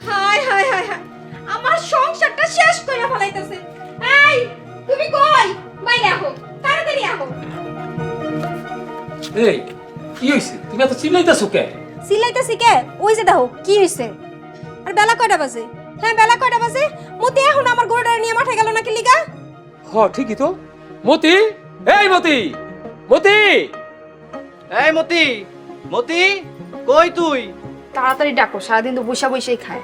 হায় হায় হায় হায়, আমার সংসারটা শেষ করে ফেলাইতেছে। এই তুমি কই? বাইরে আহো, তাড়াতাড়ি আহো। এই কি হইছে? তুমি এত চিল্লাইতাছো কে? সিলাইতেছি কে? ওই যে দেখো কি হইছে। আর বেলা কয়টা বাজে? হ্যাঁ বেলা কয়টা বাজে? মতি এখন আমার গরুটা নিয়ে মাঠে গেল নাকি লিগা? হ ঠিকই তো। মতি, এই মতি, মতি, এই মতি, মতি, কই তুই? তাড়াতাড়ি ডাকো, সারাদিন তো বৈশা বৈশাই খায়।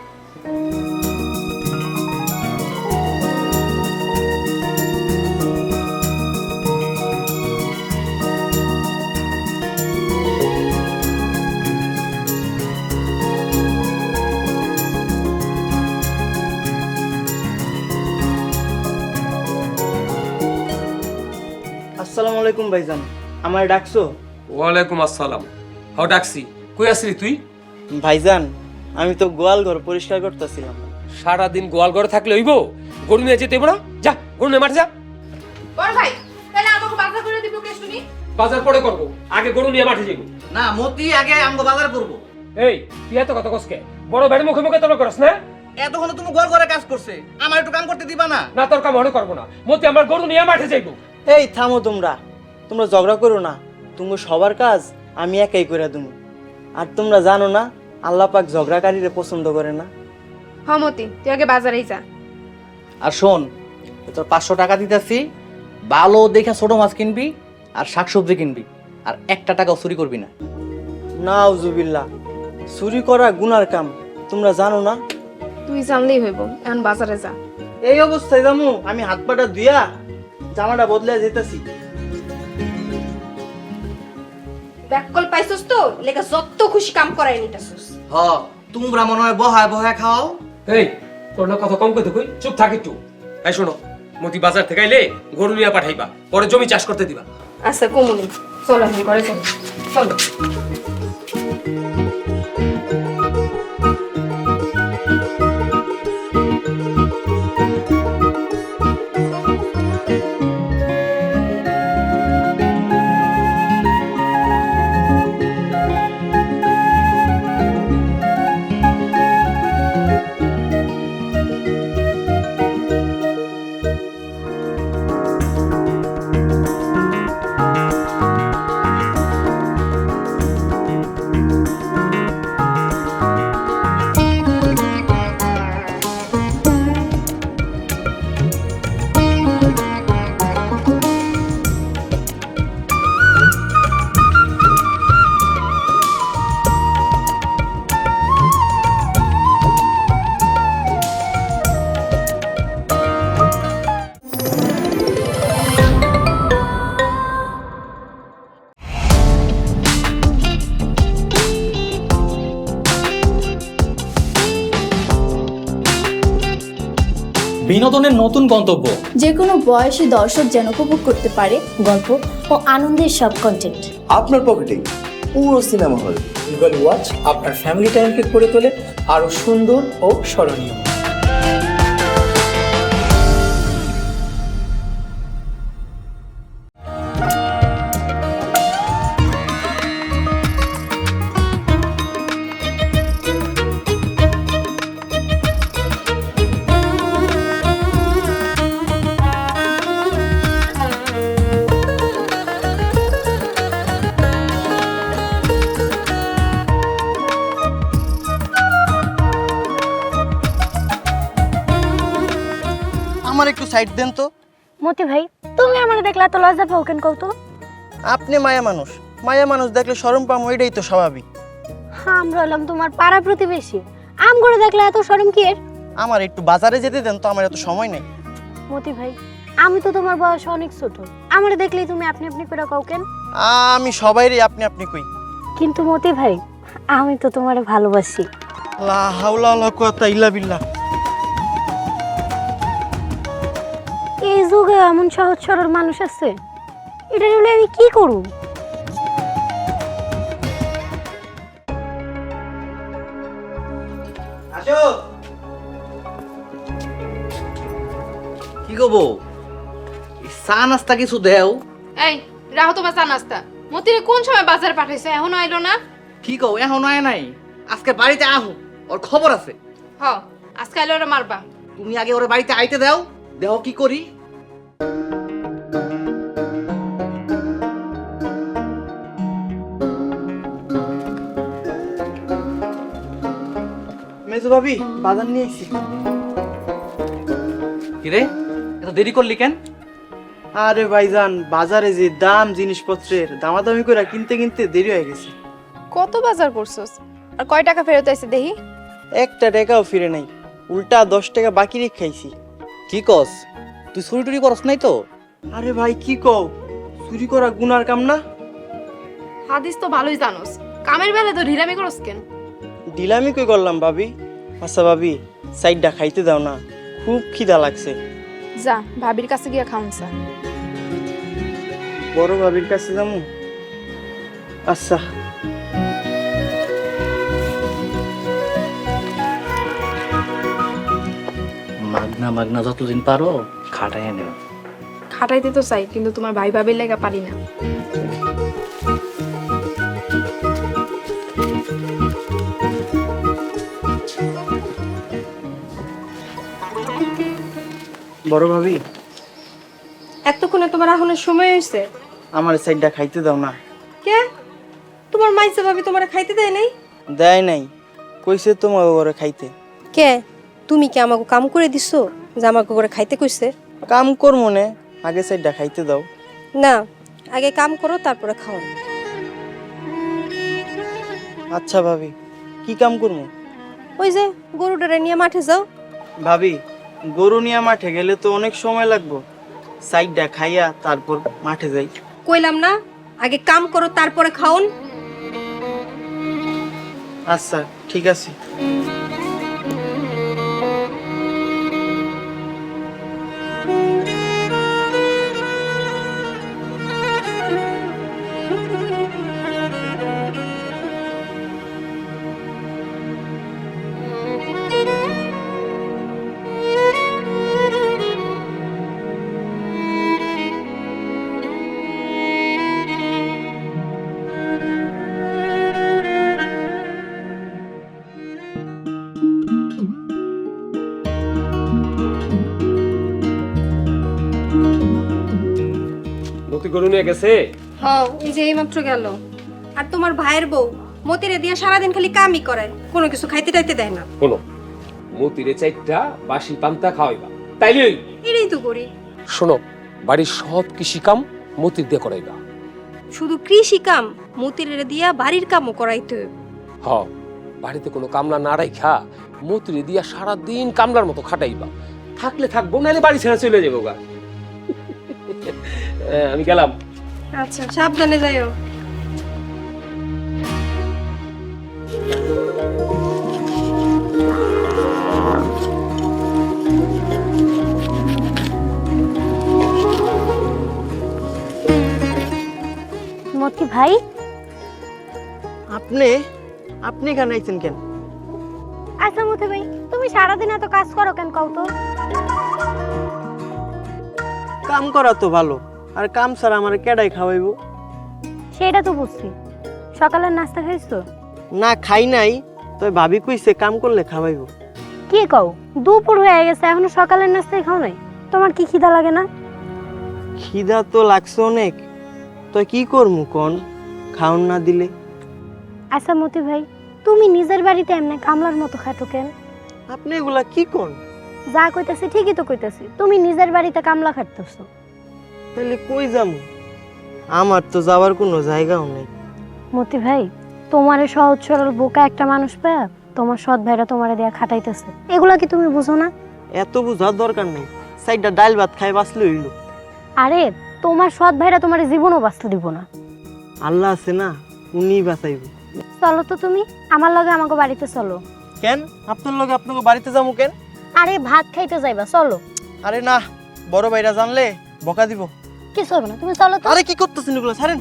আসসালামু আলাইকুম ভাইজান, আমার ডাকছো? ওয়ালাইকুম আসসালাম। হ ডাকছি। কই আসলি তুই? ভাইজান, আমি তো গোয়াল ঘর পরিষ্কার করতেছিলাম। সারাদিন গোয়াল ঘরে থাকলে হইব? গরু নিয়ে যেতে হইব না? যা গরু নিয়ে মাঠে যা। বড় ভাই, তাহলে আমাকে বাজার করে দিব কে শুনি? বাজার পরে করবো, আগে গরু নিয়ে মাঠে যাইব। না, মতি আগে আমগো বাজার করবো। এই তুই এত কথা কসকে? বড় ভাইয়ের মুখে মুখে তর্ক করস না? এতক্ষণ তুমি গোয়াল ঘরে কাজ করছে, আমার একটু কাম করতে দিবা না? না তোর কাম মনে করবো না। মতি আমার গরু নিয়ে মাঠে যাইব। এই থামো, তোমরা ঝগড়া করো না। তুমি সবার কাজ আমি একাই করে দেবো। আর তোমরা জানো না, আল্লাহ পাক ঝগড়াকারীরে পছন্দ করে না। মতি, তুই আগে বাজারেই যা। আর শোন, তোর 500 টাকা দিতেছি, ভালো দেখে ছোট মাছ কিনবি আর শাকসবজি কিনবি, আর একটা টাকাও চুরি করবি না। নাউজুবিল্লাহ, চুরি করা গুনার কাম, তোমরা জানো না? তুই জানলেই হইব, এখন বাজারে যা। এই অবস্থায় জামু আমি হাত পাটা ধুইয়া জামাটা বদলে যেতেছি। ব্যাককল পাইছস তো, লেগা যত খুশি কাম করাই নিতাছস। হ, তোমরা মনে হয় বহায় বহায় খাও। এই তোর না কথা কম কইতে কই, চুপ থাক একটু। এই শোনো, মতি বাজার থেকে আইলে গরু নিয়ে পাঠাইবা, পরে জমি চাষ করতে দিবা। আচ্ছা কমুনি, চলো এখন ঘরে চলো। চলো। বিনোদনের নতুন গন্তব্য, যে কোনো বয়সী দর্শক যেন উপভোগ করতে পারে গল্প ও আনন্দের সব কন্টেন্ট আপনার পকেটে পুরো সিনেমা হল। গুগল ওয়াচ আপনার ফ্যামিলি টাইমকে করে তোলে আরো সুন্দর ও স্মরণীয়। আমার একটু সাইড দেন তো। মতি ভাই, তুমি আমার দেখলে এত লজ্জা পাও কেন কও তো? আপনি মায়া মানুষ দেখলে শরম পাম, এটাই তো স্বাভাবিক। আমরা হলাম তোমার পাড়া প্রতিবেশী, আম করে দেখলে এত শরম কি এর? আমার একটু বাজারে যেতে দেন তো, আমার এত সময় নেই। মতি ভাই, আমি তো তোমার বয়স অনেক ছোট, আমার দেখলেই তুমি আপনি আপনি করে কও কেন? আমি সবাইরই আপনি আপনি কই। কিন্তু মতি ভাই, আমি তো তোমারে ভালোবাসি। লা হাওলা ওয়ালা কুওয়াতা ইল্লা বিল্লাহ। এই যুগে এমন সহজ সরল মানুষ আছে এটা হলে আমি কি করব? আসো। কি করবো? চা নাস্তা কিছু দেও। এই রাহো তোমার চা নাস্তা। মতিরে কোন সময় বাজার পাঠাইছে এখনো আইলো না? কি কও এখন আয় নাই? আজকে বাড়িতে আহো, ওর খবর আছে। হ আজকে আইলো ওরা মারবা। তুমি আগে ওর বাড়িতে আইতে দাও, দেও কি করি। মেজো ভাবি বাজার নিয়ে এসেছি। কিরে এত দেরি করলি কেন? আরে ভাইজান, বাজারে যে দাম জিনিসপত্রের দামাদামি করে কিনতে কিনতে দেরি হয়ে গেছে। কত বাজার করছস? আর কয় টাকা ফেরত আইছে দেখি? একটা টাকাও ফিরে নাই, উল্টা 10 টাকা বাকি রেখে খাইছি। কি কস? তুই চুরি টুরি করস নাই তো? আরে ভাই কি কও, চুরি করা গুনার কাম না? হাদিস তো ভালোই জানোস, কামের বেলা তো ঢিলামি করস কেন? ডিলামি কই করলাম ভাবি? আচ্ছা ভাবি, সাইডটা খাইতে দাও না, খুব খিদা লাগছে। যা ভাবির কাছে গিয়া খাউন চা। বড় ভাবির কাছে যাবো? আচ্ছা। মাগনা মাগনা যতদিন পারো খাটাই নেব। খাটাইতে তো চাই, কিন্তু তোমার ভাই ভাবির লাগা পারি না। বড় ভাবি, এতক্ষণে তোমার আহনের সময় হয়েছে? আমার সাইডটা খাইতে দাও না। কে? তোমার মাইসা ভাবি তোমার খাইতে দেয় নাই? দেয় নাই, কইছে তোমার ঘরে খাইতে। কে? তুমি কি আমাকে কাম করে দিছো যে আমাকে করে খাইতে কইছে? কাম কর মনে, আগে সাইডটা খাইতে দাও। না, আগে কাম করো তারপরে খাও। আচ্ছা ভাবি, কি কাম করবো? ওই যে গরুটারে নিয়ে মাঠে যাও। ভাবি, গরু নিয়ে মাঠে গেলে তো অনেক সময় লাগবে, সাইডটা খাইয়া তারপর মাঠে যাই। কইলাম না আগে কাম করো তারপরে খাওন। আচ্ছা ঠিক আছে। মতি গরু নিয়ে গেছে? হ্যাঁ, এই যে এইমাত্র গেল। আর তোমার ভাইয়ের বউ মতিরে দিয়ে সারাদিন খালি কামই করে, কোনো কিছু খাইতে টাইতে দেয় না। শোনো, মতিরে চাইটা বাসি পান্তা খাওয়াইবা, তাইলে এটাই তো করি। শোনো, বাড়ির সব কৃষি কাম মতির দিয়ে করাইবা। শুধু কৃষি কাম মতিরে দিয়া বাড়ির কামও করাইতে হবে। হ, বাড়িতে কোনো কামলা না রাইখা মতিরে দিয়া সারাদিন কামলার মতো খাটাইবা। থাকলে থাকবো, নাহলে বাড়ি ছেড়ে চলে যাবো গা। আমি গেলাম। আচ্ছা, সাবধানে যাইও। মতি ভাই, আপনি আপনি এখানে আইছেন কেন? আচ্ছা মতি ভাই, তুমি সারাদিন এত কাজ করো কেন কও তো? কাম করা তো ভালো, আর কাম ছাড়া আমার কেডাই খাওয়াইবো? সেটা তো বুঝছি। সকালের নাস্তা খাইছো? না খাই নাই, তবে ভাবি কইছে কাম করলে খাওয়াইবো। কি কও, দুপুর হয়ে গেছে এখনো সকালের নাস্তাই খাও নাই? তোমার কি খিদা লাগে না? খিদা তো লাগছে অনেক, তো কি করমু কোন, খাওন না দিলে? আচ্ছা মতি ভাই, তুমি নিজের বাড়িতে এমনি কামলার মতো খাটো কেন? আপনি এগুলা কি কোন? যা কইতাছি ঠিকই তো কইতাছি, তুমি নিজের বাড়িতে কামলা খাটতেছো। তাহলে কই যামু? আমার তো যাওয়ার কোনো জায়গাও নেই। মতি ভাই, তোমারে সহজ সরল বোকা একটা মানুষ পেয়ে তোমার সৎ ভাইরা তোমারে দেয়া খাটাইতেছে, এগুলা কি তুমি বুঝো না? এত বুঝার দরকার নেই, সাইডটা ডাল ভাত খাই বাঁচলে হইল। আরে তোমার সৎ ভাইরা তোমার জীবনও বাঁচতে দিব না। আল্লাহ আছে না, উনিই বাঁচাইব। চলো তো তুমি আমার লগে আমাকে বাড়িতে চলো। কেন আপনার লগে আপনাকে বাড়িতে যাবো কেন? আরে ভাত খাইতে যাইবা, চলো। আরে না, বড় ভাইরা জানলে বকা দিব। কিছু হবে না, তুমি চলো তো। আরে কি করতেছেন এগুলো, ছাড়েন।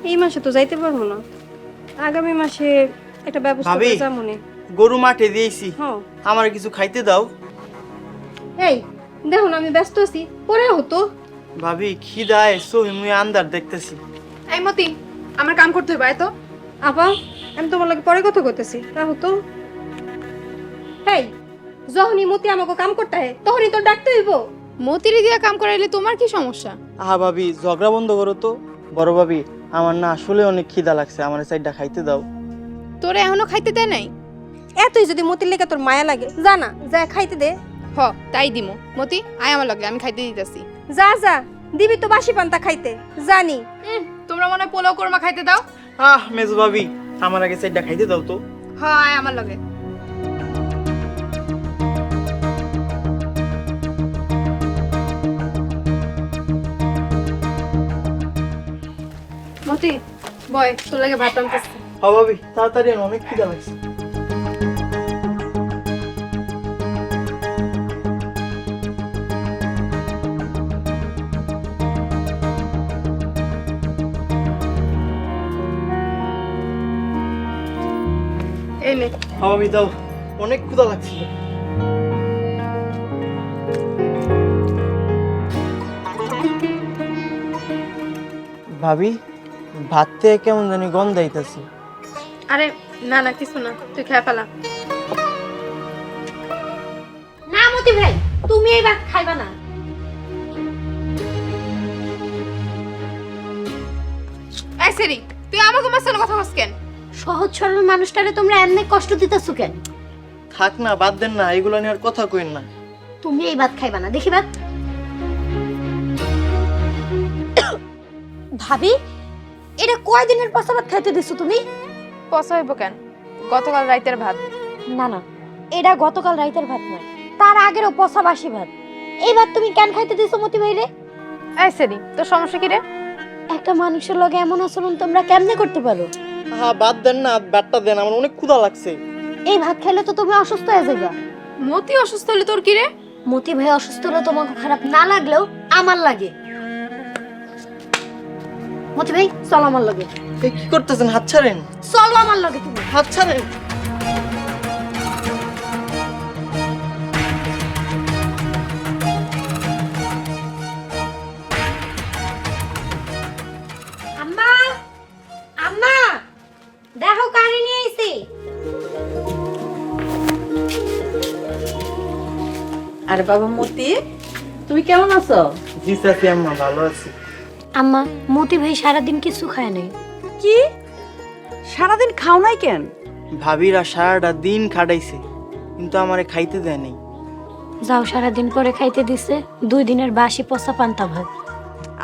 এই মাসে তো যাইতে পারবো না, আগামী মাসে একটা ব্যবস্থা ভাবি। করে যাবো নে। গরু মাঠে দিয়েছি, হ্যাঁ আমার কিছু খাইতে দাও। এই দেখুন আমি ব্যস্ত আছি, পরে হতো। ভাবি খিদায় সহি মুই আন্দার দেখতেছি। এই মতি, আমার কাম করতে হবে তো। আপা আমি তোমার লাগে পরে কথা কইতেছি, রাহো তো। এই যখনই মতি আমাকে কাম করতে হয় তখনই তো ডাকতে হইব। মতিরে দিয়া কাম করাইলে তোমার কি সমস্যা? আহা ভাবি ঝগড়া বন্ধ করো তো। বড় ভাবি আমার না আসলে অনেক খিদা লাগছে, আমার সাইডটা খাইতে দাও। তোরে এখনো খাইতে দেয় নাই? এতই যদি মতির লেগে তোর মায়া লাগে, জানা যা খাইতে দে। হ তাই দিমু। মতি আয় আমার লগে, আমি খাইতে দিতেছি। যা যা দিবি তো বাসি পান্তা খাইতে জানি। তোমরা মনে হয় পোলাও কোরমা খাইতে দাও। মেজো ভাবি আমার আগে সাইডটা খাইতে দাও তো। হ আয় আমার লগে। মতি বয়, তোর লাগে ভাত আনতেছি। হ্যাঁ ভাবি তাড়াতাড়ি আনো, অনেক খিদা লাগছে। এই নে। হ্যাঁ ভাবি দাও, অনেক ক্ষুধা লাগছিল। ভাবি ভাত থেকে কেমন জানি গন্ধ আইতাছে। আরে না না কিছু না, তুই খেয়ে ফেলা। না মতি ভাই, তুমি এই ভাত খাইবা না। এই সেরি, তুই আমাকে মাসানো কথা বলছ কেন? সহজ সরল মানুষটারে তোমরা এমনি কষ্ট দিতেছো কেন? থাক না, বাদ দেন না, এগুলো নিয়ে আর কথা কইন না। তুমি এই ভাত খাইবা না, দেখি ভাত। ভাবি এটা কয় দিনের পচা ভাত খাইতে দিছো তুমি? পচা হইব কেন? গতকাল রাতের ভাত। না না, এটা গতকাল রাতের ভাত না, তার আগেরও পচা বাসি ভাত। এই ভাত তুমি কেন খাইতে দিছো মতি ভাইরে? এই সেরি, তোর সমস্যা কি রে? একটা মানুষের লগে এমন আচরণ তোমরা কেমনে করতে পারো? হ্যাঁ বাদ দেন না, ভাতটা দেন, আমার অনেক ক্ষুধা লাগছে। এই ভাত খেলে তো তুমি অসুস্থ হয়ে যাবে। মতি অসুস্থ হলে তোর কি রে? মতি ভাই অসুস্থ হলে তোমাকে খারাপ না লাগলেও আমার লাগে। মতি ভাই চলো আমার লগে। এই কি করতেছেন, হাত ছাড়েন। চলো আমার লগে তুমি। হাত ছাড়েন। আম্মা আম্মা দেখো কারি নিয়ে আইছি। আরে বাবা মতি, তুমি কেমন আছো? জি চাচি আম্মা ভালো আছি। আম্মা মতি ভাই সারাদিন কিছু খায় নাই। কি সারাদিন খাও নাই কেন? ভাবিরা সারাটা দিন খাটাইছে কিন্তু আমারে খাইতে দেয় নাই। যাও সারাদিন পরে খাইতে দিছে 2 দিনের বাসি পচা পান্তা ভাত।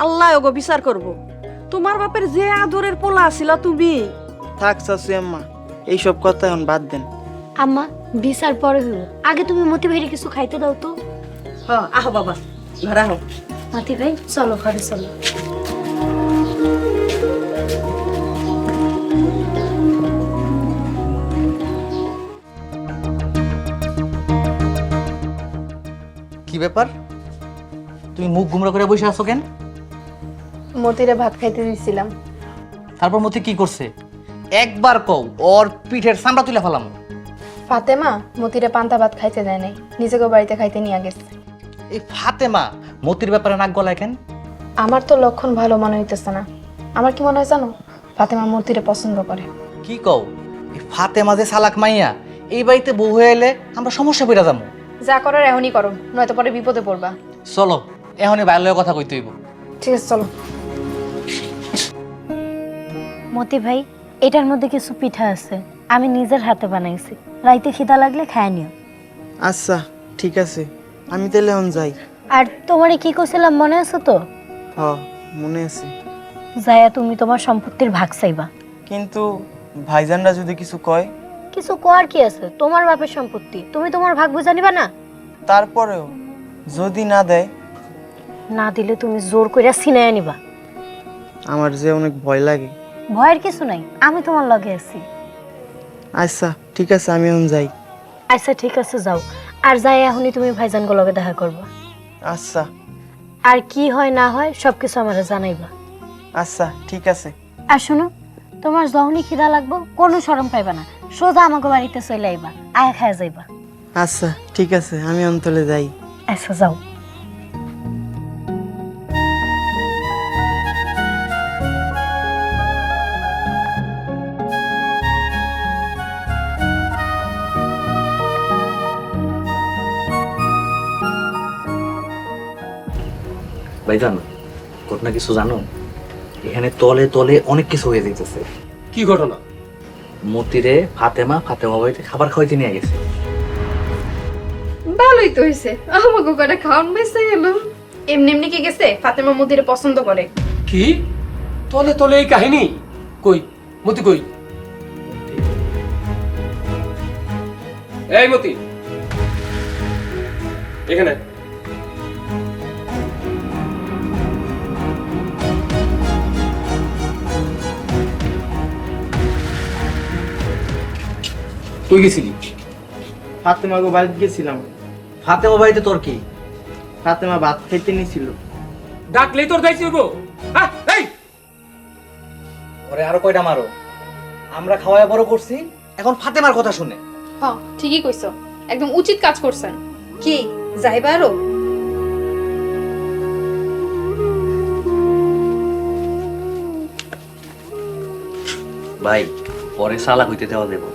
আল্লাহ ওগো বিচার করব। তোমার বাপের যে আদরের পোলা ছিল তুমি। থাক চাচি আম্মা, এইসব কথা এখন বাদ দেন। আম্মা বিচার পরে হলো, আগে তুমি মতি ভাইরে কিছু খাইতে দাও তো। হ্যাঁ আহো বাবা, ঘরে আহো। মতি ভাই চলো ঘরে চলো। কি ব্যাপার, তুমি মুখ গুমরা করে বসে আছো কেন? মতিরে ভাত খাইতে দিছিলাম। তারপর মতি কি করছে একবার কও, ওর পিঠের চামড়া তুলে ফেলাম। ফাতেমা মতিরে পান্তা ভাত খাইতে দেয় নাই, নিজেকে বাড়িতে খাইতে নিয়ে গেছে। এই ফাতেমা মতির ব্যাপারে নাক গলায় কেন? আমার তো লক্ষণ ভালো মনে হইতেছে না। আমার কি মনে হয় জানো, ফাতেমা মতিরে পছন্দ করে। কি কও, এই ফাতেমা যে চালাক মাইয়া, এই বাড়িতে বউ হয়ে এলে আমরা সমস্যা পড়ে যাবো। যা করার এখনই করো, নয়তো পরে বিপদে পড়বা। চলো এখনই বাইরে লয়ে কথা কইতে হইব। ঠিক আছে চলো। মতি ভাই এটার মধ্যে কিছু পিঠা আছে, আমি নিজের হাতে বানাইছি, রাইতে খিদা লাগলে খায় নিও। আচ্ছা ঠিক আছে, আমি তাহলে এখন যাই। আর তোমারে কি কইছিলাম মনে আছে তো? হ্যাঁ মনে আছে। যায়া তুমি তোমার সম্পত্তির ভাগ চাইবা। কিন্তু ভাইজানরা যদি কিছু কয়? কিছু কোয়ার কি আছে, তোমার বাপের সম্পত্তি, তুমি তোমার ভাগ বুঝা নিবা না? তারপরেও যদি না দেয়? না দিলে তুমি জোর কইরা ছিনাইয়া নিবা। আমার যে অনেক ভয় লাগে। ভয়ের কিছু নাই, আমি তোমার লগে আছি। আচ্ছা ঠিক আছে, আমি এখন যাই। আচ্ছা ঠিক আছে, যাও। আর যাই এখনই তুমি ভাইজানগো লগে দেখা করবা। আচ্ছা আর কি হয় না হয় সবকিছু আমারে জানাইবা। আচ্ছা ঠিক আছে। আর শোনো, তোমার যখনই খিদা লাগবো কোনো শরম পাইবা না, সোজা আমাকে বাড়িতে চলে আইবা, আয়া খায়া যাইবা। আচ্ছা ঠিক আছে, আমি অন্তলে যাই। আচ্ছা যাও। ভাইজান, ঘটনা কিছু জানো? এখানে তলে তলে অনেক কিছু হয়ে যেতেছে। কি ঘটনা? মতিরে ফাতেমা বাড়িতে খাবার খাওয়াইতে নিয়ে গেছে। ভালোই তো হয়েছে, আমাকে কটা খাওয়ান বেঁচে গেল। এমনি এমনি কি গেছে, ফাতেমা মতিরে পছন্দ করে। কি তলে তলে এই কাহিনী? কই মতি কই? এই মতি, এখানে। তুই গেছিলি? ফাতেমাকে বাড়িতে গেছিলাম। ফাতেমা বাড়িতে তোর কি? ফাতেমা ভাত খাইতে নিছিল। ডাকলেই তোর দায়িত্ব হইব? হ্যাঁ, এই ওরে আরো কয়টা মারো। আমরা খাওয়ায় বড় করছি, এখন ফাতেমার কথা শুনে। হ্যাঁ ঠিকই কইছো, একদম উচিত কাজ করছেন। কি যাইবা আরো? ভাই পরে সালা হইতে দেওয়া দেব।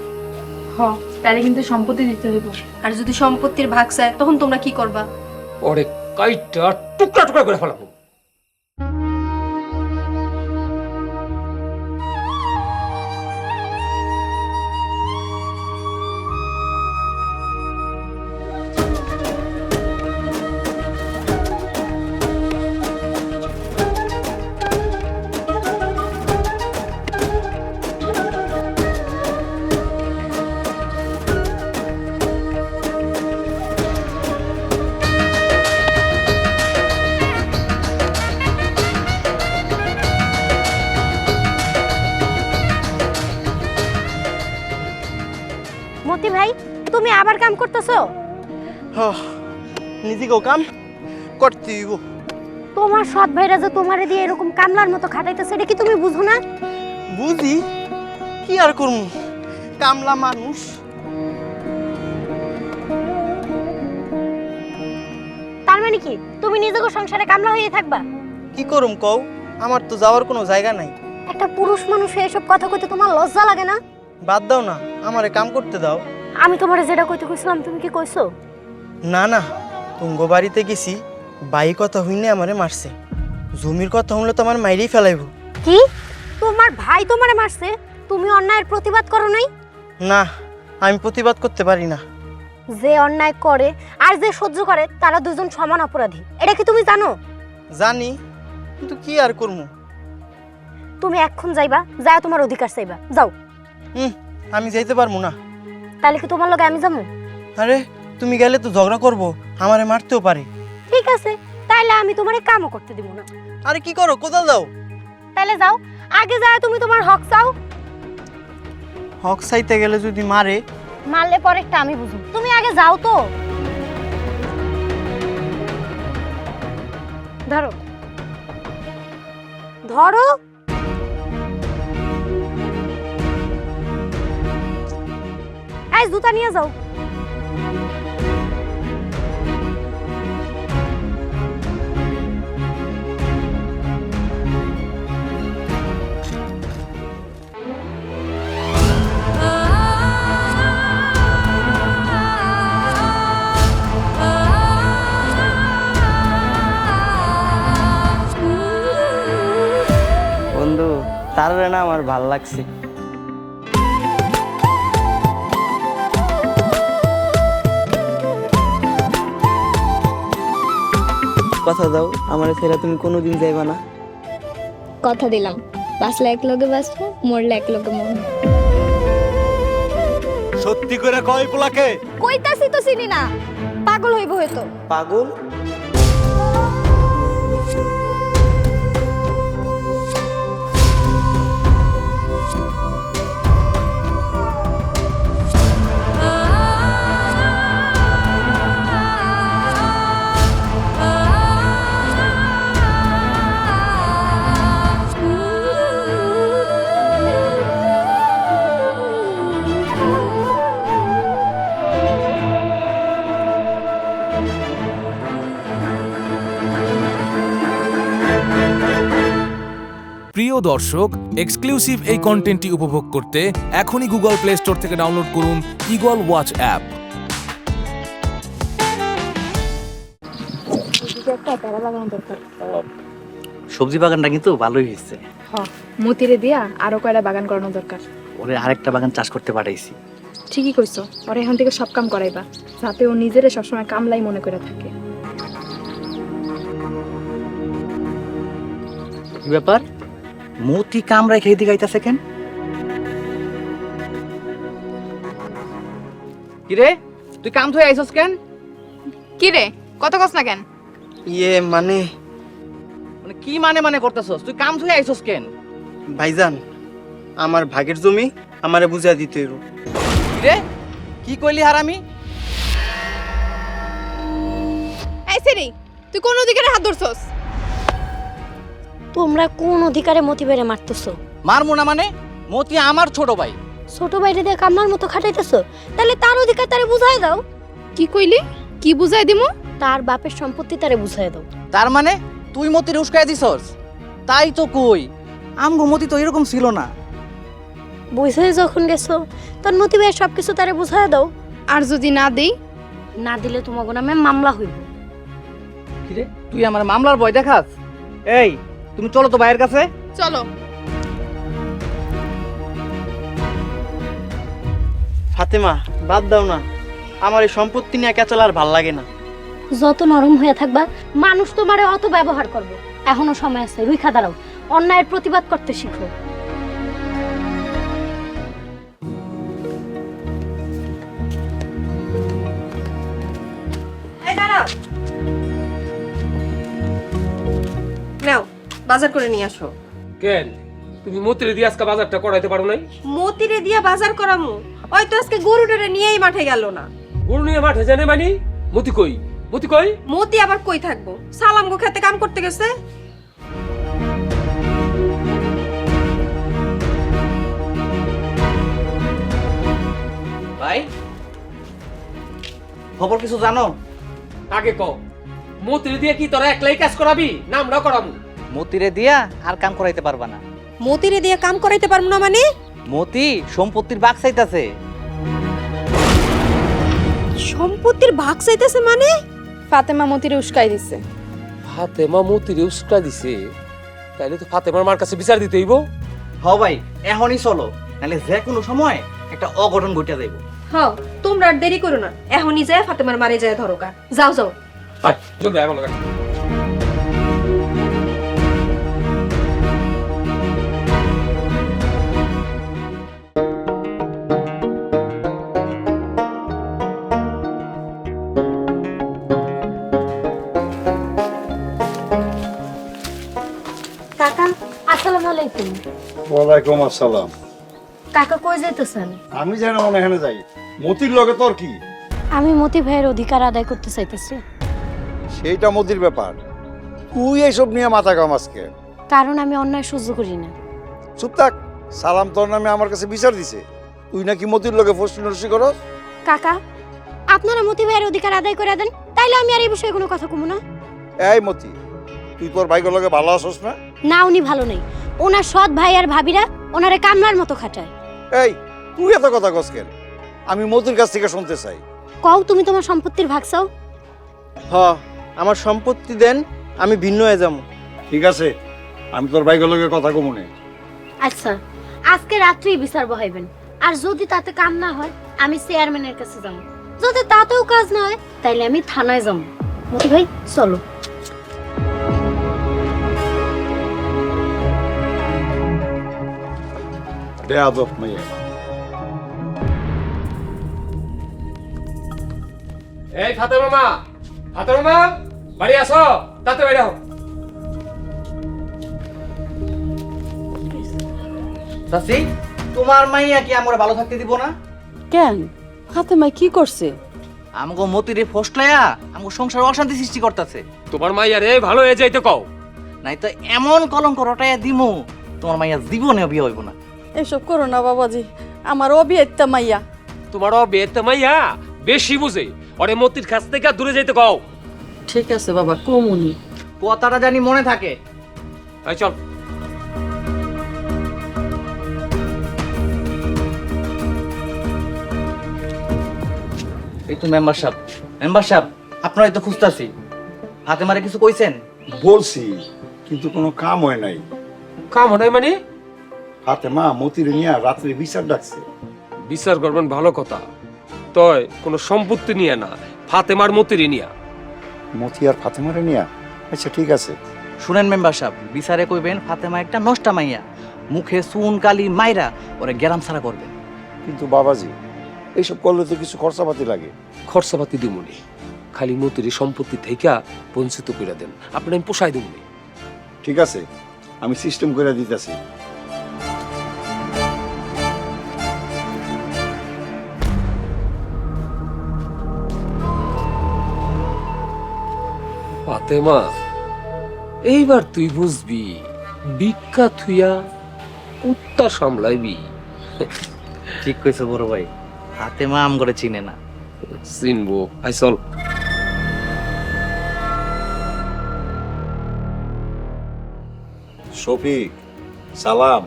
হ্যাঁ তাহলে কিন্তু সম্পত্তি দিতে হইব। আর যদি সম্পত্তির ভাগ চায় তখন তোমরা কি করবা? ওরে কাইটা টুকরা টুকরা করে ফেলাবো। মতি ভাই, তুমি আবার কাম করতেছো? নিজেকেও কাম করতে হইব। তোমার সৎ ভাইরা যে তোমারে দিয়ে এরকম কামলার মতো খাটাইতেছে, এটা কি তুমি বুঝো না? বুঝি, কি আর করবো, কামলা মানুষ। তার মানে কি তুমি নিজেকে সংসারে কামলা হয়ে থাকবা? কি করুম কও, আমার তো যাওয়ার কোনো জায়গা নাই। একটা পুরুষ মানুষ এসব কথা কইতে তোমার লজ্জা লাগে না? বাদ দাও না, আমারে কাম করতে দাও। আমি তোমারে যেটা কইতে কইছিলাম তুমি কি কইছো? না না, তুঙ্গ বাড়িতে গেছি, বাই কথা হইনে আমারে মারছে। জমির কথা হইলে তো আমার মাইরেই ফেলাইব। কি তোমার ভাই তোমারে মারছে, তুমি অন্যায়ের প্রতিবাদ করো নাই? না, আমি প্রতিবাদ করতে পারি না। যে অন্যায় করে আর যে সহ্য করে তারা দুজন সমান অপরাধী, এটা কি তুমি জানো? জানি, কিন্তু কি আর করবো। তুমি এখন যাইবা, যাও তোমার অধিকার চাইবা, যাও। আমি যাইতে পারবো না। তাহলে কি তোমার লগে আমি যাবো? আরে তুমি গেলে তো ঝগড়া করবো, আমারে মারতেও পারে। ঠিক আছে, তাহলে আমি তোমারে কামও করতে দিব না। আরে কি করো, কোথাও যাও? তাহলে যাও, আগে যাও তুমি তোমার হক চাও। হক চাইতে গেলে যদি মারে? মারলে পরেরটা আমি বুঝুম, তুমি আগে যাও তো। ধরো ধরো। এই জুতা নিয়ে যাও। বন্ধু, তার না আমার ভাল লাগছে। কথা দাও, আমার ছেলে তুমি কোনোদিন যাইবা না। কথা দিলাম, বাঁচলে এক লগে বাঁচবো, মরলে এক লগে মরবো। সত্যি করে কয় পোলাকে? কইতাছি তো চিনি না, পাগল হইব হয়তো। পাগল? দর্শক, এক্সক্লুসিভ এই কন্টেন্টটি উপভোগ করতে এখনই গুগল প্লে স্টোর থেকে ডাউনলোড করুন ঈগল ওয়াচ অ্যাপ। সবজি বাগানটা কিন্তু ভালোই হয়েছে। মতিরে দিয়া আরো কয়টা বাগান করানো দরকার। ওরে আরেকটা বাগান চাষ করতে পাঠাইছি। ঠিকই কইছো, ওর এখান থেকে সব কাম করাইবা, যাতে ও নিজেরে সবসময় কামলাই মনে করে থাকে। কি ব্যাপার, মতি কামরায় খেয়ে দিকে আইতাছে কেন? কিরে, তুই কাম থয়ে আইছস কেন? কি রে, কত কস না কেন? মানে কি মানে করতেছস? তুই কাম থয়ে আইছস কেন? ভাইজান, আমার ভাগের জমি আমারে বুঝিয়ে দিতে হইব। কিরে, কি কইলি হারামি? এই সেরি, তুই কোন অধিকারে হাত ধরছস? তোমরা কোন অধিকারে মতি বেড়ে মারতেছো? মারমু না মানে? মতি আমার ছোট ভাই। ছোট বাইরে দিয়ে কান্নার মতো খাটাইতেছো, তাহলে তার অধিকার তারে বুঝাই দাও। কি কইলি? কি বুঝাই দিমু? তার বাপের সম্পত্তি তারে বুঝাই দাও। তার মানে তুই মতির উস্কাই দিছস? তাই তো কই, আমগো মতি তো এরকম ছিল না। বুঝাই যখন গেছো, তোর মতি ভাইয়ের সবকিছু তারে বুঝাই দাও। আর যদি না দেই? না দিলে তোমার নামে মামলা হইব। কিরে, তুই আমার মামলার ভয় দেখাস? এই, তুমি চলো তো ভাইয়ের কাছে। চলো। ফাতেমা, বাদ দাও না, আমার এই সম্পত্তি নিয়ে কেচাল আর ভাল লাগে না। যত নরম হয়ে থাকবা, মানুষ তোমারে অত ব্যবহার করবে। এখনো সময় আছে, রুইখা দাঁড়াও, অন্যায়ের প্রতিবাদ করতে শিখো। এই দাঁড়াও, নাও বাজার করে নিয়ে আসো। কেন তুমি মতিরে দিয়ে আজকে বাজারটা করাইতে পারো নাই? মতিরে দিয়া বাজার করামু, ওই তো আজকে গরুটারে নিয়েই মাঠে গেল না। গরু নিয়ে মাঠে জানে মানে? মতি কই? মতি কই? মতি আবার কই থাকবো, সালাম গো খেতে কাম করতে গেছে। ভাই, খবর কিছু জানো? আগে কও, মতিরে দিয়ে কি তোরা একলাই কাজ করাবি না আমরা করামু? মতিরে দিয়া আর কাম করাইতে পারবা না। মতিরে দিয়ে কাম করাইতে পারবো না মানে? মতি সম্পত্তির ভাগ চাইতাছে। সম্পত্তির ভাগ চাইতেছে মানে? ফাতেমা মতিরে উস্কাই দিছে। ফাতেমা মতিরে উস্কা দিছে? তাইলে তো ফাতেমার মার কাছে বিচার দিতে হইব। হ ভাই, এখনই চলো, নাহলে যে কোনো সময় একটা অঘটন ঘটে যাইব। হ্যাঁ, তোমরা আর দেরি করো না, এখনই যায় ফাতেমার মারে যায় ধরো কা। যাও যাও। আয় জলদি আয় আমার লগে। কাকা, আসসালামু আলাইকুম। ওয়ালাইকুম আসসালাম। কাকা কই যাইতেছেন? আমি যেন মনে এখানে যাই, মতির লগে তোর কি? আমি মতি ভাইয়ের অধিকার আদায় করতে চাইতেছি। সেইটা মতির ব্যাপার, তুই এইসব নিয়ে মাথা কামাসকে। কারণ আমি অন্যায় সহ্য করি না। চুপ থাক, সালাম তোর নামে আমার কাছে বিচার দিছে, তুই নাকি মতির লগে ফষ্টি নষ্টি করস। কাকা, আপনারা মতি ভাইয়ের অধিকার আদায় করে দেন, তাইলে আমি আর এই বিষয়ে কোনো কথা কমু না। এই মতি, তুই তোর ভাইগুলোর লগে ভালো আছস না? না, উনি ভালো নেই। ওনার সৎ ভাই আর ভাবিরা ওনারে কামলার মতো খাটায়। এই, তুই এত কথা কস কেন? আমি মতির কাছ থেকে শুনতে চাই। কও, তুমি তোমার সম্পত্তির ভাগ চাও? আমার সম্পত্তি দেন, আমি ভিন্ন হয়ে যাবো। ঠিক আছে, আমি তোর ভাইগুলোর লগে কথা কমুনে। আচ্ছা, আজকে রাত্রেই বিচার বহাইবেন। আর যদি তাতে কাম না হয়, আমি চেয়ারম্যানের কাছে যাব। যদি তাতেও কাজ না হয়, তাইলে আমি থানায় যাব। মতি ভাই, চলো। বেয়াদব মেয়ে। এই ফাতেমা মা, ফাতেমা মা, বাড়ি আসো, তাতে বাইরে হও। চাচি, তোমার মাইয়া কি আমরা ভালো থাকতে দিব না? কেন? ফাতেমা কি করছে? আমগো মতিরে ফসলায়া আমগো সংসার অশান্তি সৃষ্টি করতেছে। তোমার মাইয়া রে ভালো হয়ে যাইতে কও, নাই তো এমন কলঙ্ক রটাইয়া দিমু, তোমার মাইয়া জীবনে বিয়ে হইব না। এসব করো না বাবাজি, আমার অবিয়েত্তা মাইয়া। তোমার বেতে মাইয়া বেশি বুঝে, ওরে মতির কাছ থেকে দূরে যাইতে কও। ঠিক আছে বাবা, কমুনি। কথাটা জানি মনে থাকে। এই চল। এই তো মেম্বার সাহেব আপনারাই তো খুঁজতাছি। ফাতেমারে কিছু কইছেন? বলছি, কিন্তু কোনো কাম হয় নাই। কাম হয় মানে? ফাতেমা মতিরে নিয়ে রাত্রে বিচার ডাকছে। বিচার করবেন ভালো কথা, তয় কোনো সম্পত্তি নিয়ে না, ফাতেমার মতিরে নিয়া। মতি আর ফাতেমারে নিয়ে? আচ্ছা ঠিক আছে। শুনেন মেম্বার সাহেব, বিচারে কইবেন ফাতেমা একটা নষ্টা মাইয়া, মুখে চুন কালি মাইরা ওরে গ্যারাম ছাড়া করবেন। কিন্তু বাবাজি, এইসব করলে তো কিছু খরচাপাতি লাগে। খরচাপাতি দিমুনি, খালি মতির সম্পত্তি থেকে বঞ্চিত করে দেন, আপনার আমি পোষাই দিমুনি। ঠিক আছে, আমি সিস্টেম করে দিতেছি। ফাতেমা, এইবার তুই বুঝবি ভিক্ষা থুইয়া কুত্তা সামলাইবি। ঠিক কইছে বড় ভাই, ফাতেমা আম করে চিনে না। চিনবো, আই চল। শফিক, সালাম,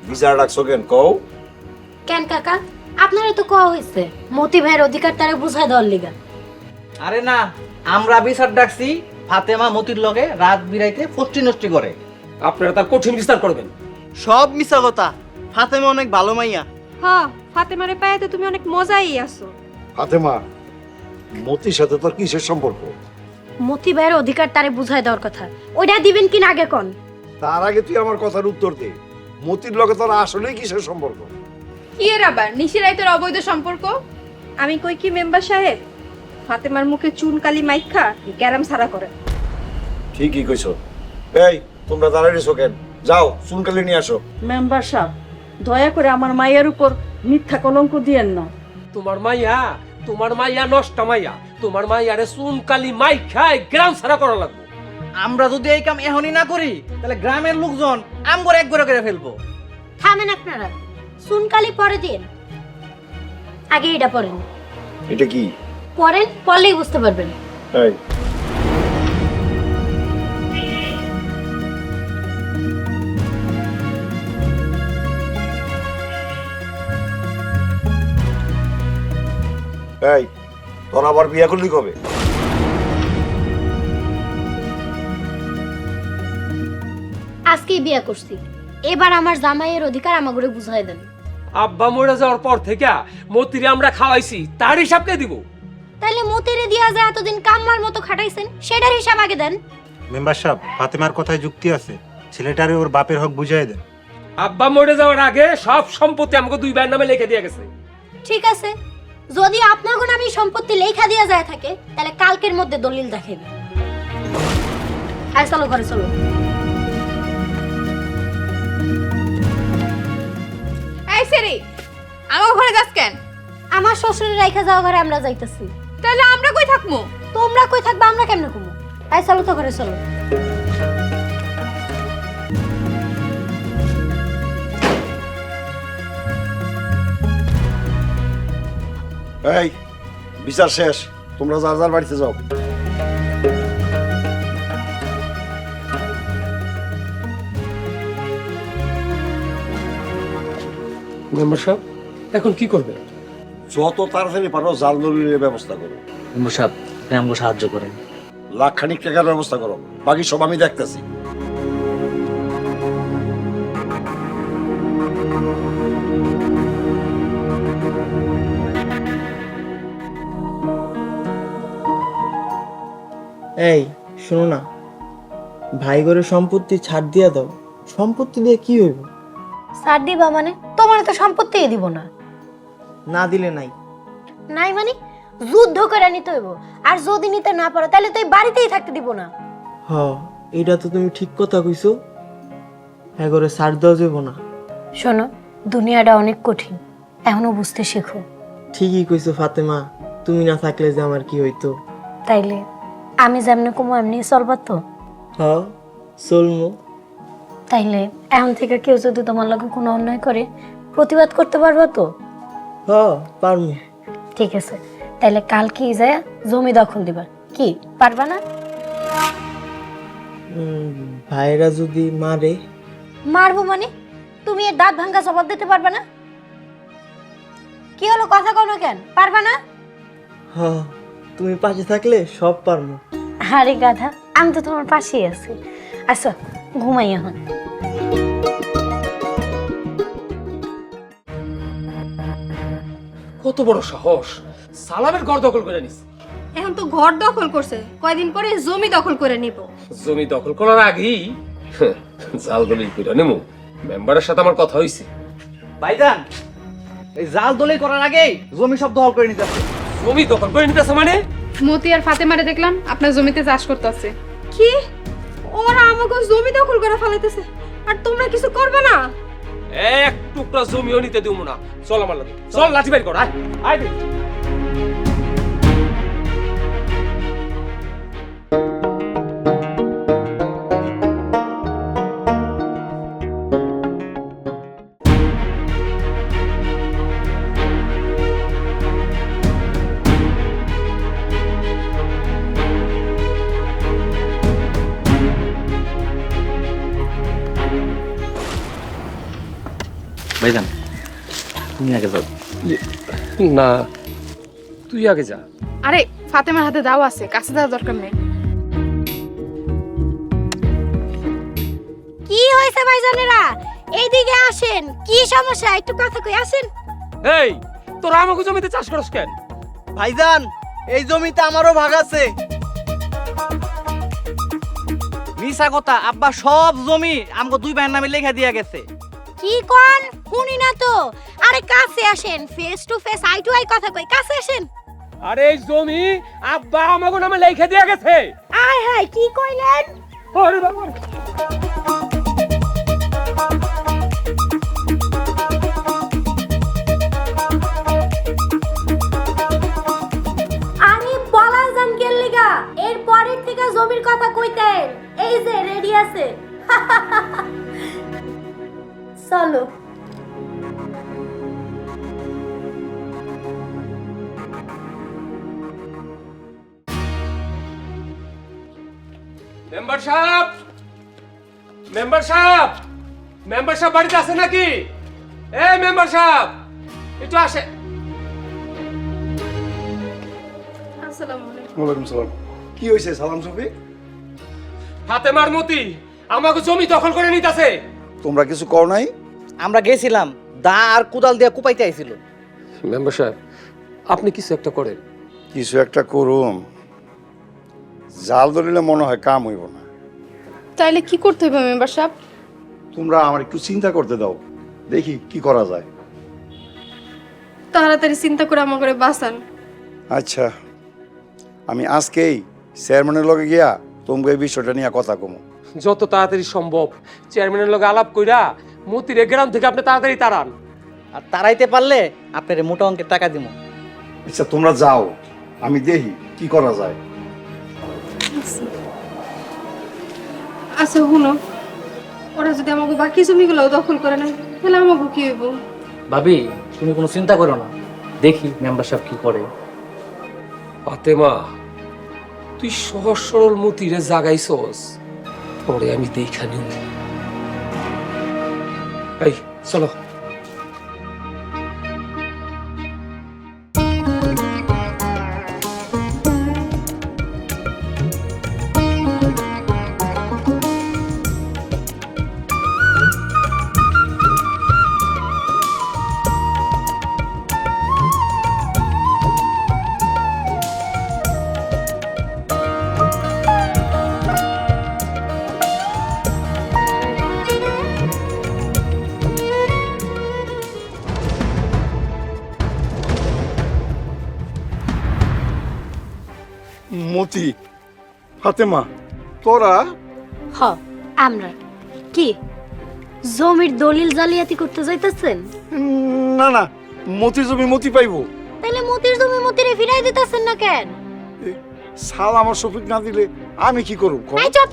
বিচার ডাকছো কেন কও? কেন কাকা, আপনারা তো কওয়া হয়েছে মতি ভাইয়ের অধিকার তারা বুঝাই দেওয়ার লিগা। আরে না, আমরা বিচার ডাকছি ফাতেমা মতির লগে রাত বিরাইতে ফষ্টি নষ্টি করে। আপনারা তার কঠিন বিচার করবেন। সব মিছা কথা। ফাতেমা অনেক ভালো মাইয়া। হ্যাঁ, ফাতেমারে পায়ে তো তুমি অনেক মজাই আছো। ফাতেমা, মতির সাথে তোর কিসের সম্পর্ক? মতি ভাইয়ের অধিকার তারে বুঝাই দেওয়ার কথা, ওইটা দিবেন কিনা আগে কোন? তার আগে তুই আমার কথার উত্তর দে, মতির লগে তোর আসলেই কিসের সম্পর্ক? কি এর আবার নিশিরাই তোর অবৈধ সম্পর্ক? আমি কই কি মেম্বার সাহেব, ফাতেমার মুখে চুন কালি মাইখা গ্যারাম ছাড়া করে। ঠিকই কইছো। এই, তোমরা দাঁড়াইছো কেন? যাও চুনকালি নিয়ে আসো। মেম্বার সাহেব, দয়া করে আমার মায়ের উপর মিথ্যা কলঙ্ক দিয়েন না। তোমার মাইয়া নষ্ট মাইয়া, তোমার মাইয়ারে চুন কালি মাই খায় গ্রাম ছাড়া করা লাগবে। আমরা যদি এই কাম এখনই না করি, তাহলে গ্রামের লোকজন আম করে এক করে ফেলবো। থামেন আপনারা, সুনকালি পরে দিন, আগে এটা পড়েন। এটা কি? পড়েন, পড়লেই বুঝতে পারবেন। এই, এই, তোর আবার বিয়ে করলি কবে? আজকেই বিয়ে করছি, এবার আমার জামাইয়ের অধিকার আমাকে বুঝাই দেন। আব্বা মরে যাওয়ার পর থেকে মতিরে আমরা খাওয়াইছি, তার হিসাব কে দিব? তাইলে মতিরে দিয়া যায় এতদিন কাম্মার মতো খাটাইছেন, সেটার হিসাব আগে দেন। মেম্বার সাহেব, ফাতেমার কথায় যুক্তি আছে, ছেলেটারে ওর বাপের হক বুঝাই দেন। আব্বা মরে যাওয়ার আগে সব সম্পত্তি আমাকে দুই ভাইয়ের নামে লিখে দিয়ে গেছে। ঠিক আছে, যদি আপনার নামে সম্পত্তি লেখা দিয়া যায় থাকে, তাহলে কালকের মধ্যে দলিল দেখাইবে। আয় চলো ঘরে চলো। এই সেরি, আমার ঘরে যাস কেন? আমার শ্বশুরের রাইখা যাওয়া ঘরে আমরা যাইতেছি। তাহলে আমরা কই থাকবো? তোমরা কই থাকবা, আমরা কেমনে ঘুমো? আয় চলো তো ঘরে চলো। এই, বিচার শেষ, তোমরা যার যার বাড়িতে যাও। মেম্বার সাহেব, এখন কি করবে? যত তাড়াতাড়ি পারো জাল দলিলের ব্যবস্থা করো। মেম্বার সাহেব, আপনি আমাকে সাহায্য করেন। লাখখানিক টাকার ব্যবস্থা করো, বাকি সব আমি দেখতেছি। এই শোনো না, ভাই করে সম্পত্তি ছাড় দিয়া দাও। সম্পত্তি দিয়ে কি হইব? সার দিবা মানে? তোমার তো সম্পত্তিই দিব না। না দিলে নাই। নাই মানে যুদ্ধ করে নিতে হইব, আর যদি নিতে না পারো তাহলে তো এই বাড়িতেই থাকতে দিব না। হ, এটা তো তুমি ঠিক কথা কইছো। হ্যাঁ করে ছাড় দেওয়া যাব না। শোনো, দুনিয়াটা অনেক কঠিন, এখনো বুঝতে শেখো। ঠিকই কইছো ফাতেমা, তুমি না থাকলে যে আমার কি হইতো। তাইলে আমি যেমনি কমো এমনি চলবা তো? হ, চলমু। তাইলে এখন থেকে কেউ যদি তোমার লগে কোনো অন্যায় করে, প্রতিবাদ করতে পারবা তো? হ, পারমু। ঠিক আছে, তাইলে কালকেই যায় জমি দখল দিবা। কি পারবা না? ভাইরা যদি মারে? মারবো মানে? তুমি এর দাঁত ভাঙ্গা জবাব দিতে পারবা না? কি হলো, কথা কও না কেন? পারবা না? হ, তুমি পাশে থাকলে সব পারবো। আরে গাধা, আমি তো তোমার পাশেই আছি। আচ্ছা, ঘুমাই এখন। কত বড় সাহস, সালামের ঘর দখল করে নিস। এখন তো ঘর দখল করছে, কয়দিন পরে জমি দখল করে নিব। জমি দখল করার আগেই জাল দলিল করে নেমু। মেম্বারের সাথে আমার কথা হইছে। ভাইজান, এই জাল দলিল করার আগেই জমি সব দখল করে নিতে হবে। জমি দখল করে নিতেছে মানে? মতি আর ফাতেমারে দেখলাম আপনার জমিতে চাষ করতেছে। কি? ওরা আমাকে জমি দখল করে ফেলাইতেছে, আর তোমরা কিছু করবে না? এক টুকরা জমিও নিতে দেবো না। চল আমার লগে, চল লাঠি বের কর। আয় আয় দে। ভাইজান, তুমি আগে যাও। না, তুই আগে যা। আরে ফাতেমার হাতে দাও আছে, কাছে যাওয়ার দরকার নেই। কি হয়েছে ভাইজানেরা? এইদিকে আসেন। কি সমস্যা? একটু কথা কই, আসেন। এই, তোরা আমাকে জমিতে চাষ করস কেন? ভাইজান, এই জমিতে আমারও ভাগ আছে। মিছা কথা, আব্বা সব জমি আমাকে দুই ভাইয়ের নামে লেখা দিয়া গেছে। কি কোন? শুনি না তো। আরে কাছে আসেন, face to face, eye to eye কথা কই, কাছে আসেন। আরে এই জমি আব্বা আমাকে নামে লেখা দিয়া গেছে। আয় হায়, কি কইলেন? আরে বাবা, আরে বলা জান কেন লিগা? এর পরের থেকে জমির কথা কইতেন। এই যে রেডি আছে। চলো। মেম্বার সাহেব, মেম্বার সাহেব, মেম্বার সাহেব বাড়িতে আছে নাকি? এই মেম্বার সাহেব, একটু আসে। আসসালামু আলাইকুম। ওয়ালাইকুম সালাম। কি হয়েছে সালাম শফিক? ফাতেমার মতি আমাকে জমি দখল করে নিতেছে। তোমরা কিছু কর নাই? আমরা গেছিলাম, দা আর কোদাল দিয়ে কুপাইতে আইছিল। মেম্বার সাহেব, আপনি কিছু একটা করেন। কিছু একটা করুম, জাল ধরিলে মনে হয় কাম হইব না। তাইলে কি করতে হবে মেম্বার সাহেব? তোমরা আমার একটু চিন্তা করতে দাও, দেখি কি করা যায়। তাড়াতাড়ি চিন্তা করে আমাকে বাঁচান। আচ্ছা, আমি আজকেই চেয়ারম্যানের লগে গিয়া তোমাকে এই বিষয়টা নিয়ে কথা কমো। যত তাড়াতাড়ি সম্ভব চেয়ারম্যানের লগে আলাপ কইরা মতির গ্রাম থেকে আপনি তাড়াতাড়ি তাড়ান। আর তারাইতে পারলে আপনার মোটা অঙ্কের টাকা দিব। আচ্ছা, তোমরা যাও, আমি দেখি কি করা যায়। আচ্ছা শুনো, ওরা যদি আমাকে বাকি জমিগুলো দখল করে নেয় তাহলে আমাকে কি হইব? ভাবি, তুমি কোনো চিন্তা করো না, দেখি মেম্বার সাহেব কি করে। ফাতেমা, তুই সহজ সরল মতিরে জাগাইছস, পরে আমি দেখা নিব। এই চলো। মতি, ফাতেমা, তোরা? হ, আমরা। কি জমির দলিল জালিয়াতি করতে যাইতেছেন? না না, মতির জমি মতি পাইবো। তাহলে মতির জমি মতিরে ফিরাই দিতেছেন না কেন? সাল আমার শফিক না দিলে আমি কি করব? এই চুপ!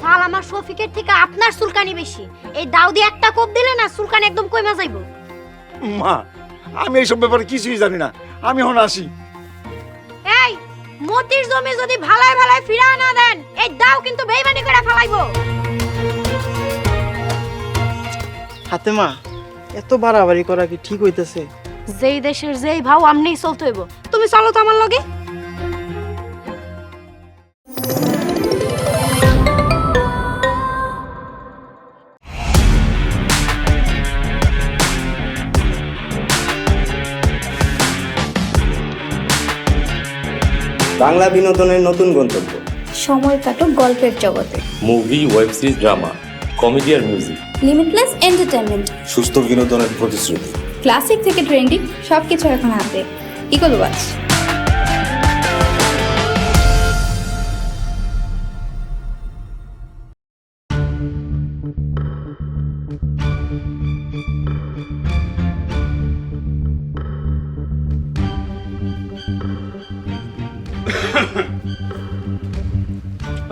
সাল আমার শফিকের থেকে আপনার চুলকানি বেশি। এই দাও দিয়ে একটা কোপ দিলে না চুলকানি একদম কইমা যাইবো। মা, আমি এইসব ব্যাপারে কিছুই জানি না, আমি এখন আসি। এই মতির জমি যদি ভালাই ভালাই ফিরা না দেন, এই দাও কিন্তু বেইমানি করে ফেলাইবো। ফাতেমা, এত বাড়াবাড়ি করা কি ঠিক হইতেছে? যেই দেশের যেই ভাও আমনেই চলতে হইব। তুমি চলো তো আমার লগে। বাংলা বিনোদনের নতুন গন্তব্য। সময় কাটুক গল্পের জগতে। Movie, web series, drama, comedy আর মিউজিক। Limitless entertainment. সুস্থ বিনোদনের প্রতিশ্রুতি। ক্লাসিক থেকে ট্রেন্ডিং সবকিছু এখন হাতে। Eagle Watch.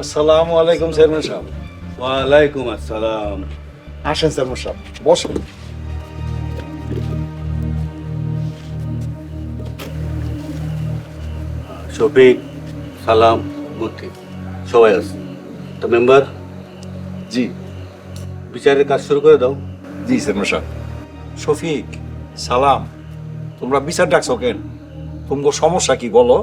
আসসালামু আলাইকুম চেয়ারম্যান সাহেব। ওয়ালাইকুম আসসালাম। আসেন চেয়ারম্যান সাহেব, বসুন। শফিক, সালাম, মতি সবাই আছে তো। মেম্বার জি, বিচারের কাজ শুরু করে দাও। জি চেয়ারম্যান সাহেব। শফিক, সালাম, তোমরা বিচার ডাকছো কেন? তোমার সমস্যা কি বলো?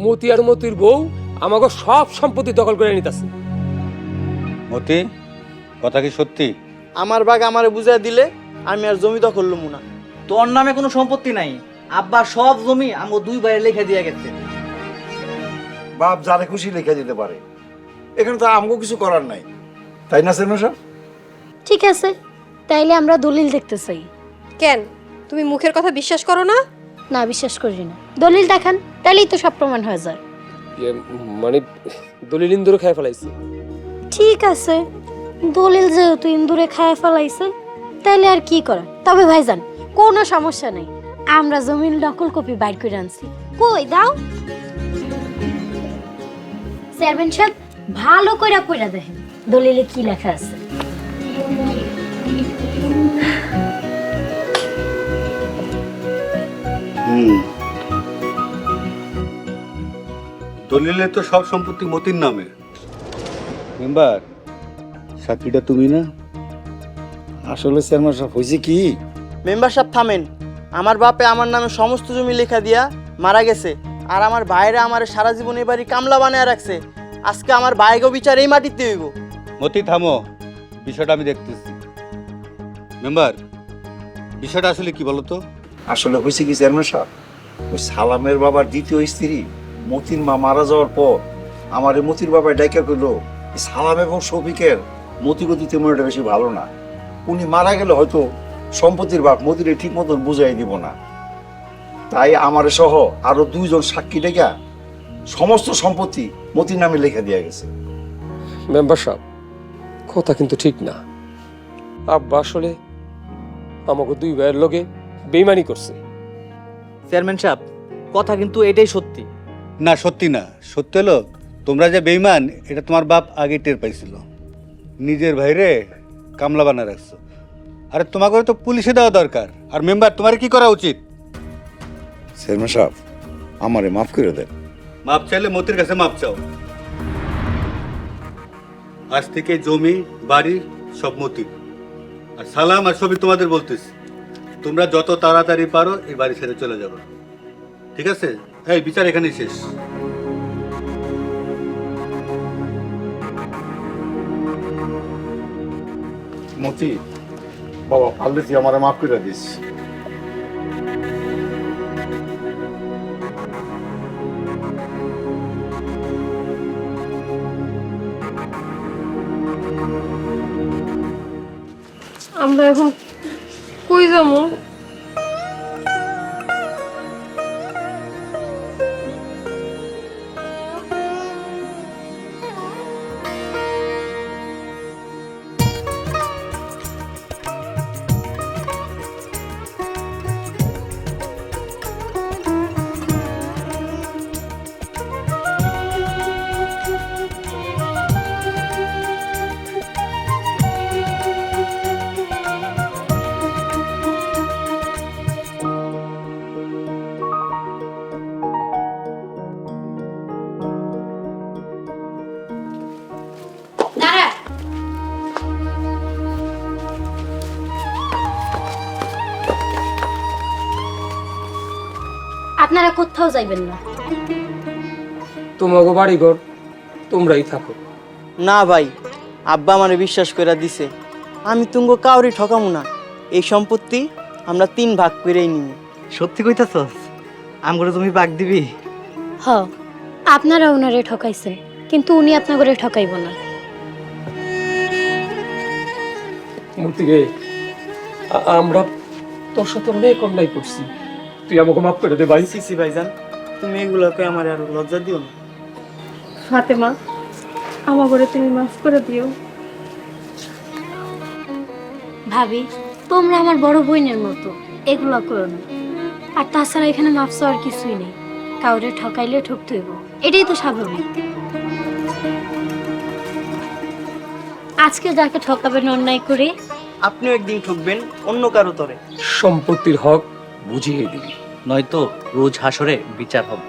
মতি আর মতির বউ আমাকে সব সম্পত্তি দখল করে নিতেছে। মতি, কথা কি সত্যি? আমার বাগ আমারে বুঝাই দিলে আমি আর জমি দখল লমু না। তোর নামে কোনো সম্পত্তি নাই, আব্বা সব জমি আমগো দুই ভাইয়ের লেখা দিয়া গেছে। বাপ যারে খুশি লিখে দিতে পারে, এখানে তো আমগো কিছু করার নাই, তাই না চেয়ারম্যান সাহেব? ঠিক আছে, তাইলে আমরা দলিল দেখতে চাই। কেন তুমি মুখের কথা বিশ্বাস করো না? না, বিশ্বাস করি না। দলিল দেখান, তাইলেই তো সব প্রমাণ হয়ে যায়। মানে দলিল ইন্দুরে খাই ফেলাইছে। ঠিক আছে, দলিল যেহেতু ইন্দুরে খায় ফেলাইছে, তাইলে আর কি করা। তবে ভাইজান, কোনো সমস্যা নেই, আমরা জমির নকল কপি বাইর করে আনছি। কই দাও। চেয়ারম্যান সাহেব, ভালো করে পড়া দেখেন দলিলে কি লেখা আছে। দলিলে তো সব সম্পত্তি মতির নামে। মেম্বার, সাক্ষীটা তুমি না? আসলে চেয়ারম্যান সাহেব হয়েছে কি? মেম্বার সাহেব থামেন। আমার বাপে আমার নামে সমস্ত জমি লেখা দিয়া মারা গেছে, আর আমার ভাইরা আমার সারা জীবন এই বাড়ি কামলা বানায় রাখছে। আজকে আমার ভাইগো বিচার এই মাটিতে হইব। মতি থামো, বিষয়টা আমি দেখতেছি। মেম্বার, বিষয়টা আসলে কি বলো তো? আসলে হয়েছে কি চেয়ারম্যান সাহেব, ওই সালামের বাবার দ্বিতীয় স্ত্রী মতির মা মারা যাওয়ার পর আমার এই মতির বাবা ডাইকা কইলো, সালাম এবং শফিকের মতিগতি তেমন একটা বেশি ভালো না, উনি মারা গেলে হয়তো সম্পত্তির ভাগ মতিরে ঠিক মতন বুঝাই দিব না। তাই আমার সহ আরো দুইজন সাক্ষী ডেকে সমস্ত সম্পত্তি মতির নামে লেখা দেওয়া গেছে। মেম্বার সাহেব, কথা কিন্তু ঠিক না। আব্বা আসলে আমাকে দুই ভাইয়ের লগে বেইমানি করছে। চেয়ারম্যান সাহেব, কথা কিন্তু এটাই সত্যি। না, সত্যি না। সত্যি হলো তোমরা যে বেঈমান এটা তোমার বাপ আগে টের পাইছিল। নিজের ভাইরে কামলা বানা রাখছো। আরে তোমাকে তো পুলিশে দেওয়া দরকার। আর মেম্বার, তোমার কি করা উচিত? চেয়ারম্যান সাহেব, আমারে মাফ করে দেন। মাপ চাইলে মতির কাছে মাপ চাও। আজ থেকে জমি বাড়ি সব মতির। আর সালাম আর সবই তোমাদের বলতেছি, তোমরা যত তাড়াতাড়ি পারো এই বাড়ি ছেড়ে চলে যাবে, ঠিক আছে? এই বিচার এখানেই শেষ। মতি, বাবা পারলে তুই আমারে মাফ করে দিস। আমরা এখন কই যাবো? আপনারা কোথাও যাইবেন না। তোমাকে বাড়িঘর তোমরাই থাকো। না ভাই, আব্বা আমারে বিশ্বাস করে দিছে, আমি তুঙ্গ কাউরি ঠকামু না। এই সম্পত্তি আমরা 3 ভাগ করেই নিব। সত্যি কইতাছস? আমগরে তুমি ভাগ দিবি? হ, আপনারা ওনারে ঠকাইছেন, কিন্তু উনি আপনাকে ঠকাইব না। মূর্তি রে, আমরা তোর সাথে অনেক অন্যায় করছি, তুই আমাকে মাফ করে দে ভাই। সিসি ভাইজান, তুমি এগুলোকে আমার আর লজ্জা দিও না। ফাতেমা, আমার করে তুমি মাফ করে দিও। ভাবি, তোমরা আমার বড় বোনের মতো, এগুলো করো না। আর তাছাড়া এখানে মাফ চাওয়ার কিছুই নেই, কাউরে ঠকাইলে ঠকতে হইব, এটাই তো স্বাভাবিক। আজকে যাকে ঠকাবেন অন্যায় করে, আপনিও একদিন ঠকবেন অন্য কারো তরে। সম্পত্তির হক বুঝিয়ে দিবি, নয়তো রোজ হাসরে বিচার হবে।